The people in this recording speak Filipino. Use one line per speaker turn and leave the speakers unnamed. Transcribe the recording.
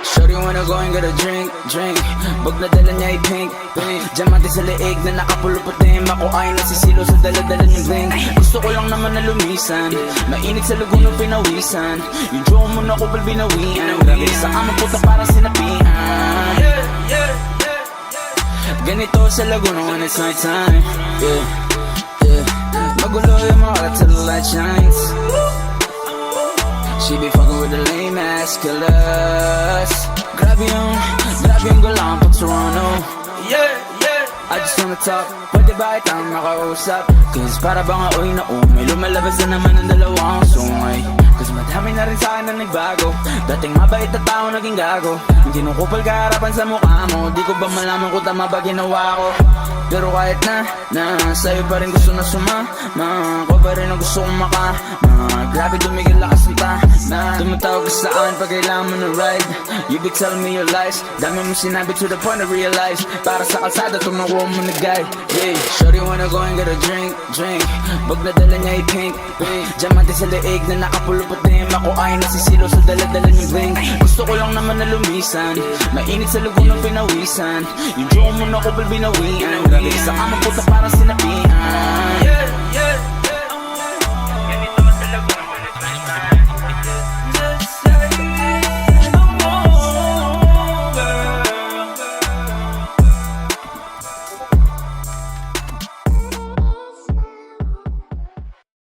Shorty wanna go and get a drink, drink. Bag na dala niya ay pink, pink. Diamante sa leeg na nakapuluputin. Ako ay nasisilo sa dala-dala niyang bling. Gusto ko lang naman na lumisan. Mainit sa lugo ng pinawisan. Yung jowa mo na ko binawian. Grabe sa amang puta para sinapian. Ganito sa Laguna when it's night time. Yeah, yeah. Magulo yung mga kalat till the light shines. She be fucking with the lame ass killers. Grab yung gulang pag Toronto. Yeah, yeah. I just wanna talk, pwede ba itang makausap? Cause para bang aoy na umay, lumalabas na naman ang dalawang sungay. Cause madami na rin sa'kin na nagbago. Dating mabait na tao naging gago. Hindi nung kupal kaharapan sa mukha mo. Di ko ba malaman kung tama ba ginawa ko? Pero kahit na sa'yo pa rin gusto na sumama. Ko pa rin ang gusto kong grabe dumigil lakas ng tumatawag ka sa akin pag kailangan mo na ride. You be telling me your lies. Dami mo sinabi to the point I realize. Para sa kalsada tumawa mo na guide. Yeah, shorty wanna go and get a drink, drink. Bag na dala niya ay pink, pink. Diamante sa leeg na nakapuluputin. Ako ay nasisilo sa dala-dala niyang bling. Gusto ko lang naman na lumisan. Mainit sa lugo ng pinawisan. Yung jowa mo na ko binawian. Grabe sa amang puta para sinapian.